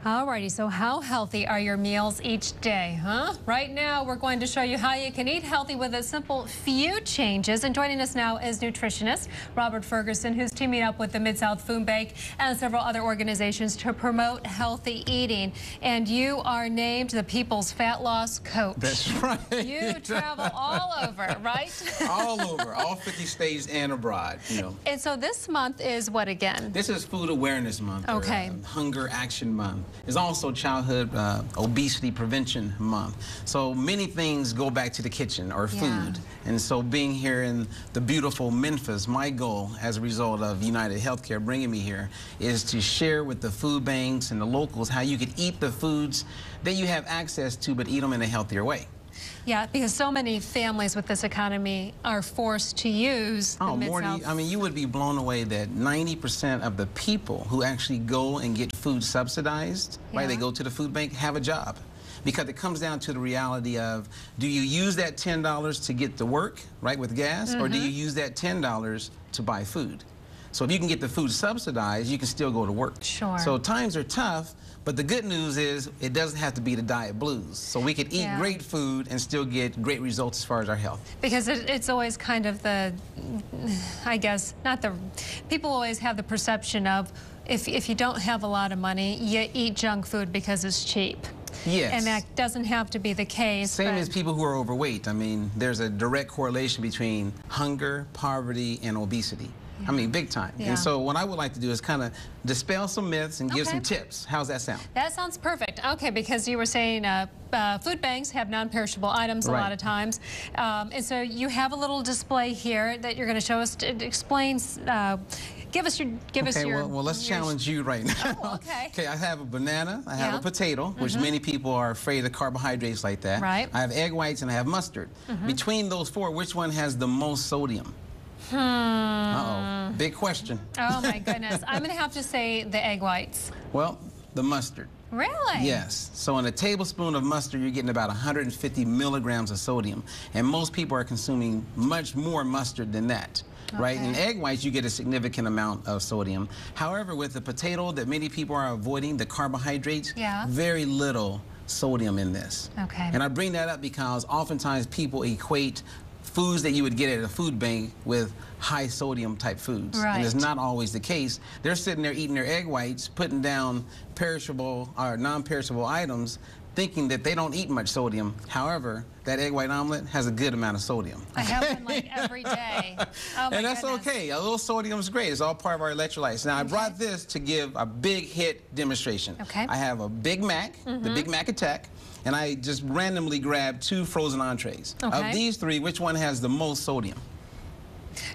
Alrighty, so how healthy are your meals each day, huh? Right now, we're going to show you how you can eat healthy with a simple few changes. And joining us now is nutritionist Robert Ferguson, who's teaming up with the Mid-South Food Bank and several other organizations to promote healthy eating. And you are named the People's Fat Loss Coach. That's right. You travel all over, right? All over, all 50 states and abroad, you know. And so this month is what again? This is Food Awareness Month, okay. Or, Hunger Action Month. It's also Childhood Obesity Prevention Month. So many things go back to the kitchen or food. And so being here in the beautiful Memphis, my goal as a result of United Healthcare bringing me here is to share with the food banks and the locals how you can eat the foods that you have access to, but eat them in a healthier way. Yeah, because so many families with this economy are forced to use the Mid-South. I mean, you would be blown away that 90% of the people who actually go and get food subsidized, right, they go to the food bank, have a job. Because it comes down to the reality of, do you use that $10 to get to work, right, with gas, or do you use that $10 to buy food? So if you can get the food subsidized, you can still go to work. Sure. So times are tough, but the good news is it doesn't have to be the diet blues. So we can eat great food and still get great results as far as our health. Because it's always kind of the, I guess, people always have the perception of if you don't have a lot of money, you eat junk food because it's cheap. Yes. And that doesn't have to be the case. Same as people who are overweight. I mean, there's a direct correlation between hunger, poverty, and obesity. I mean, big time. And so what I would like to do is kind of dispel some myths and give some tips. How's that sound? That sounds perfect. Okay, because you were saying food banks have non-perishable items a lot of times. And so you have a little display here that you're going to show us. It explains, give us your... Well, let's challenge you right now. Oh, okay. Okay, I have a banana, I have a potato, which many people are afraid of carbohydrates like that. Right. I have egg whites and I have mustard. Between those four, which one has the most sodium? Uh-oh, big question. Oh my goodness. I'm going to have to say the egg whites. Well, the mustard. Really? Yes. So in a tablespoon of mustard, you're getting about 150 milligrams of sodium. And most people are consuming much more mustard than that. Right? In egg whites, you get a significant amount of sodium. However, with the potato that many people are avoiding, the carbohydrates, very little sodium in this. Okay. And I bring that up because oftentimes people equate foods that you would get at a food bank with high sodium type foods. Right. And it's not always the case. They're sitting there eating their egg whites, putting down perishable or non-perishable items, thinking that they don't eat much sodium. However, that egg white omelet has a good amount of sodium. I have one like every day. Oh my and that's goodness. okay. A little sodium is great. It's all part of our electrolytes. Now, I brought this to give a big hit demonstration. I have a Big Mac, the Big Mac Attack, and I just randomly grabbed 2 frozen entrees. Of these 3, which one has the most sodium?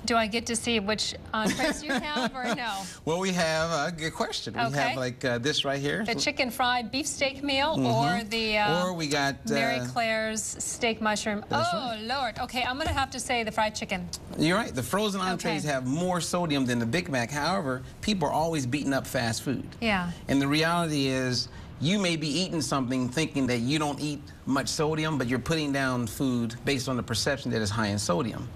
Do I get to see which entrees you have or no? Well, we have a good question. We have like this right here. The chicken fried beefsteak meal or the or we got Mary Claire's steak mushroom. Oh, Lord. Okay, I'm going to have to say the fried chicken. You're right. The frozen entrees have more sodium than the Big Mac. However, people are always beating up fast food. Yeah. And the reality is, you may be eating something thinking that you don't eat much sodium, but you're putting down food based on the perception that it's high in sodium.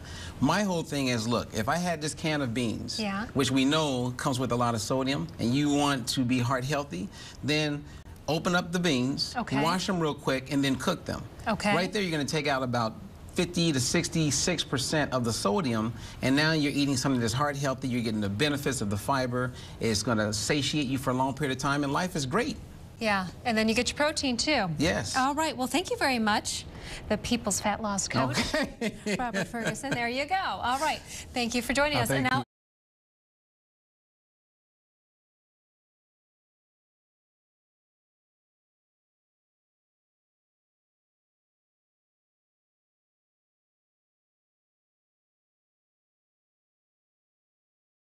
My whole thing is, look, if I had this can of beans, which we know comes with a lot of sodium, and you want to be heart healthy, then open up the beans, wash them real quick, and then cook them. Right there, you're going to take out about 50 to 66% of the sodium, and now you're eating something that's heart healthy. You're getting the benefits of the fiber. It's going to satiate you for a long period of time, and life is great. Yeah, and then you get your protein too. Yes. All right, well, thank you very much, the People's Fat Loss Coach, Robert Ferguson. There you go. All right, thank you for joining us. And now